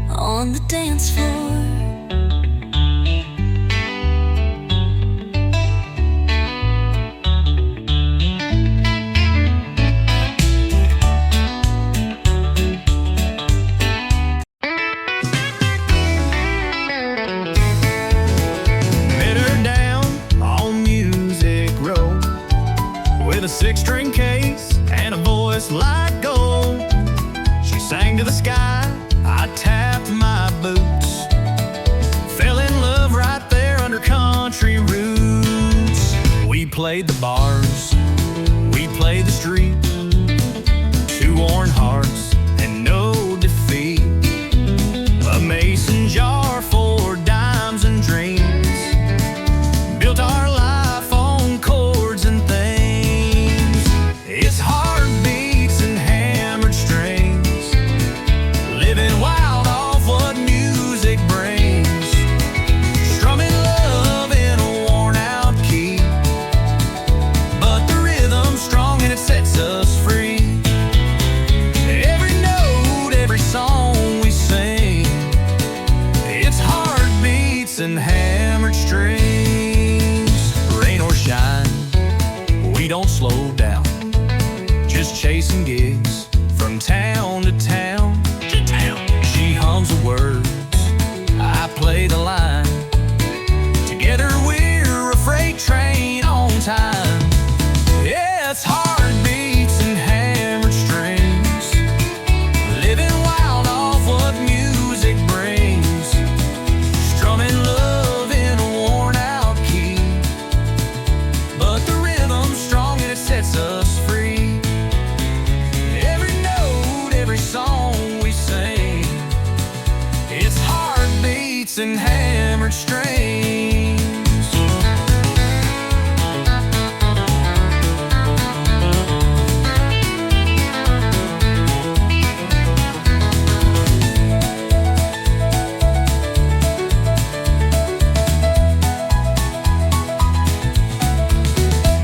on the dance floor. Met her down on Music Row with a 6-string case and a voice like gold. She sang to the sky, I tapped my boots, fell in love right there under country roots. We played the bars, we played the street, 2 worn hearts and no defeat. A mason jar for dimes and dreams, built our life on chords and themes. It's heartbeats and hammered strings, living wild off what music brings. Strumming love in a worn out key, but the rhythm's strong and it sets us free. Every note, every song we sing, it's heartbeats and hammered strings. Rain or shine, we don't slow down, just chasing gigs from town to town. She hums the words, I play the line. Together we're a freight train on time. Yeah, it's heartbeats and hammered strings, living wild off what music brings. Strumming love in a worn out key, but the rhythm's strong and it sets us free. Every note, every song we sing, it's heartbeats and hammered strings.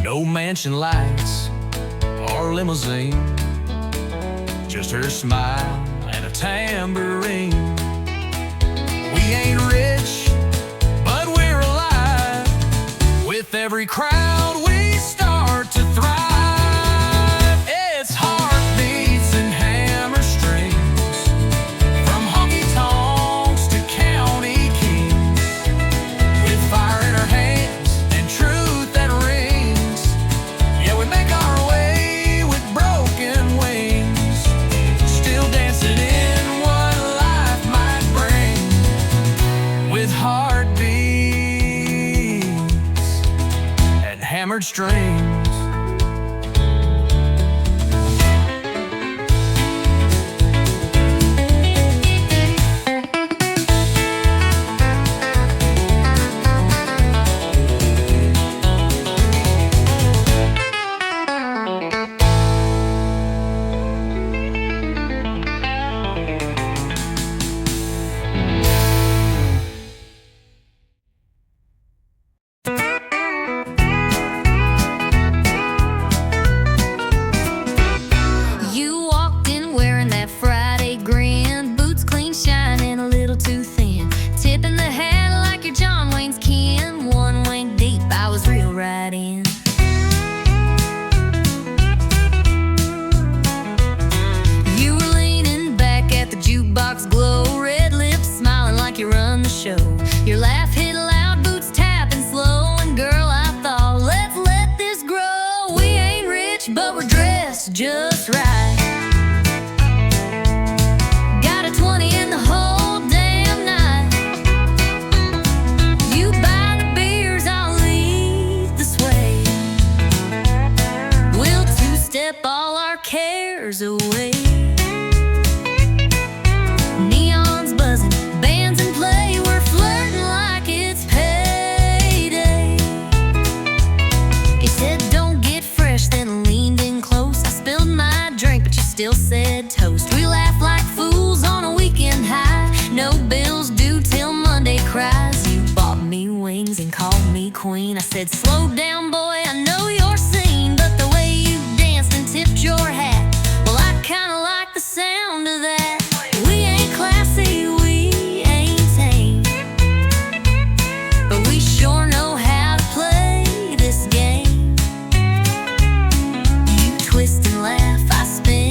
No mansion lights or limousine, just her smile and a tambourine. We ain't rich, but we're alive. With every crowd we start to thrive. It's heartbeats and hammer strings, from honky-tonks to county kings. With fire in our hands and hammered strings. Your laugh hit loud, boots tapping slow, and girl, I thought, let's let this grow. We ain't rich, but we're dressed just right. Got a 20 in the whole damn night. You buy the beers, I'll lead the sway. We'll two-step all our cares away. Still said toast. We laugh like fools on a weekend high. No bills due till Monday cries. You bought me wings and called me queen. I said, slow down, boy, I know your scene. But the way you danced and tipped your hat, well, I kinda like the sound of that. We ain't classy, we ain't tame, but we sure know how to play this game. You twist and laugh, I spin.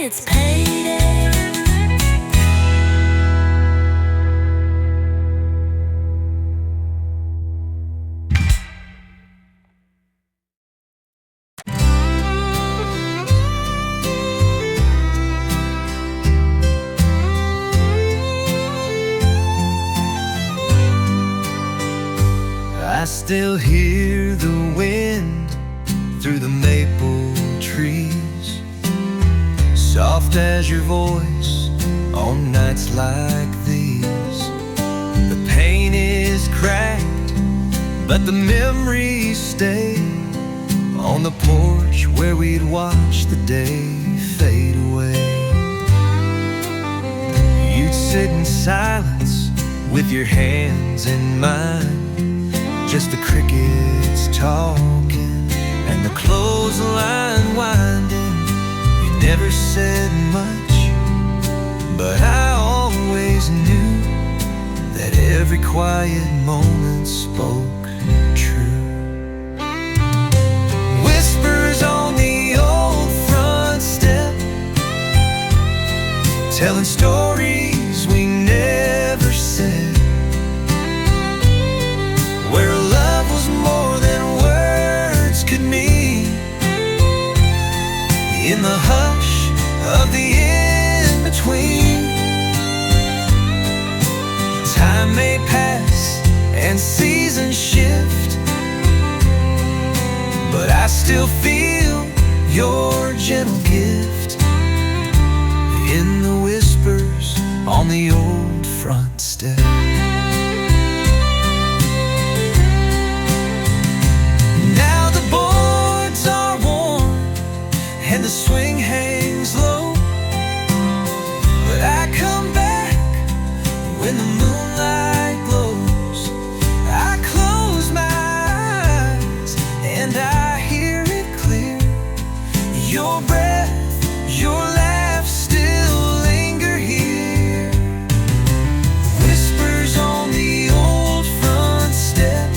It's payday. I still hear the wind through the maple trees, soft as your voice on nights like these. The paint is cracked, but the memories stay on the porch where we'd watch the day fade away. You'd sit in silence with your hands in mine, just the crickets talking and the clothesline winding. You never said much, but I always knew that every quiet moment spoke true. Whispers on the old front step, telling stories we never said, where love was more than words could mean. In the hush of the in-between, time may pass and seasons shift, but I still feel your gentle gift. in the whispers on the old front step. Now the boards are warm and the swing hangs low, but I come back when the moonlight glows. I close my eyes and I hear it clear. Your breath, your laugh still linger here. Whispers on the old front step,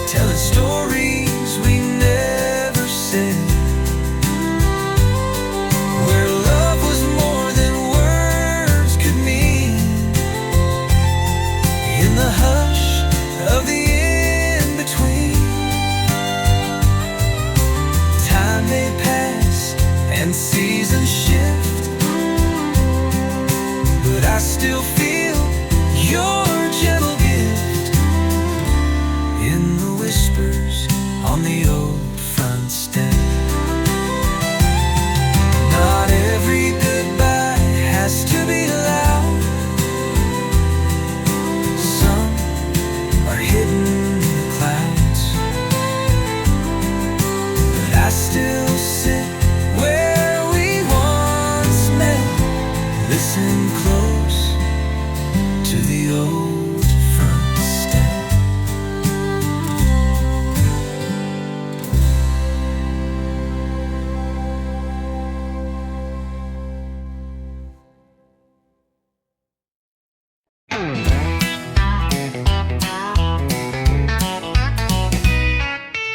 telling stories we never said, where love was more than words could mean. In the hush of the in-between, time may pass and seasons shift, but I still feel your gentle gift in the whispers on the old front step. Not every goodbye has to be loud. Some are hidden in the clouds, but I still sit where we once met. Listen close to the old front step.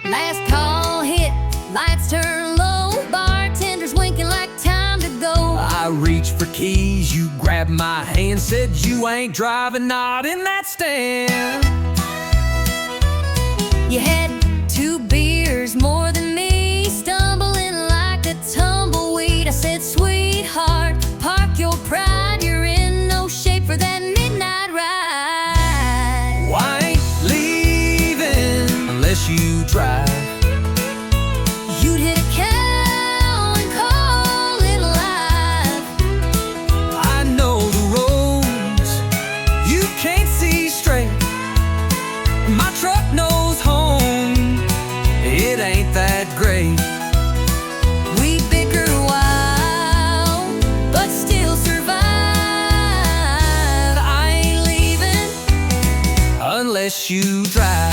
Last call hit, lights turn low, bartenders winking like time to go. I reached for keys, you grabbed my hand, said you ain't driving, not in that stand. You had 2 beers more than me, stumbling like a tumbleweed. I said, sweetheart, park your pride, you're in no shape for that midnight ride. Well, I ain't leaving unless you drive. You'd hit a cow and call it live. I know the roads you can't see straight. My truck knows home, it ain't that great. We bicker a while, but still survive. I ain't leaving Unless you drive.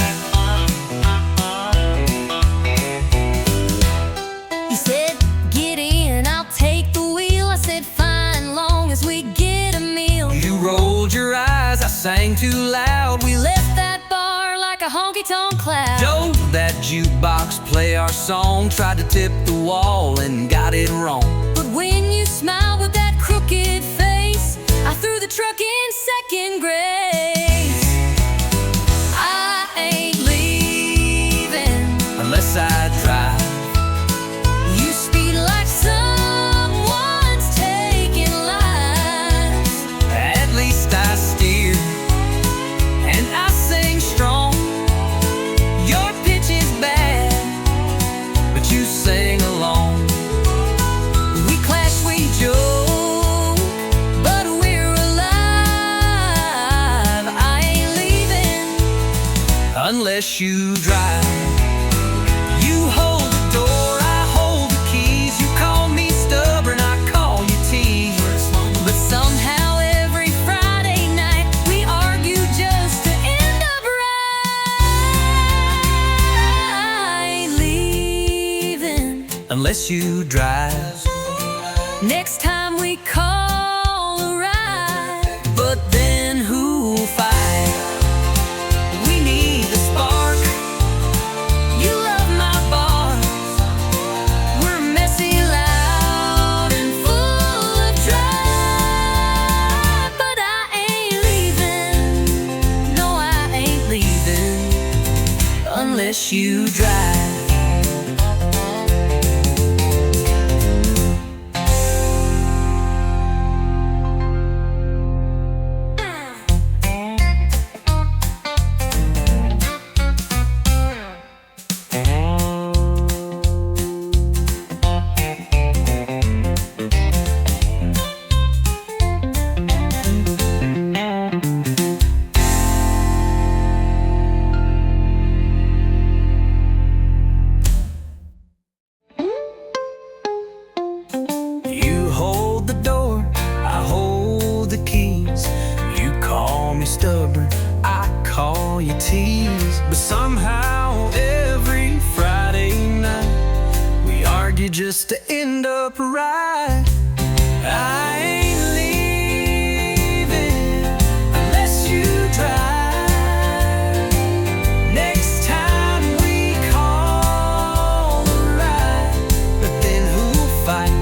You said, get in, I'll take the wheel. I said, fine, long as we get a meal. You rolled your eyes, I sang too loud. We left that bar like a honky-tonk cloud. Don't that jukebox play our song, tried to tip the wall and got it wrong. But when you smiled with that crooked face, I threw the truck in second grace. I ain't leaving Unless I drive. You speed like someone's taking lives. At least I steer and I sing strong. Your pitch is bad, but you sing along. We clash, we joke, but we're alive. I ain't leaving Unless you drive. You hold the door, I hold the keys. You call me stubborn, I call you tease. But somehow every Friday night we argue just to end up right. I ain't leaving Unless you drive. next time we call a ride. But then who'll fight? We need the spark. You love my bars. We're messy, loud, and full of drive. But I ain't leaving. No, I ain't leaving unless you drive. stubborn, I call you tease. But somehow every Friday night we argue just to end up right. I ain't leaving unless you drive. Next time we call a ride, but then who'll fight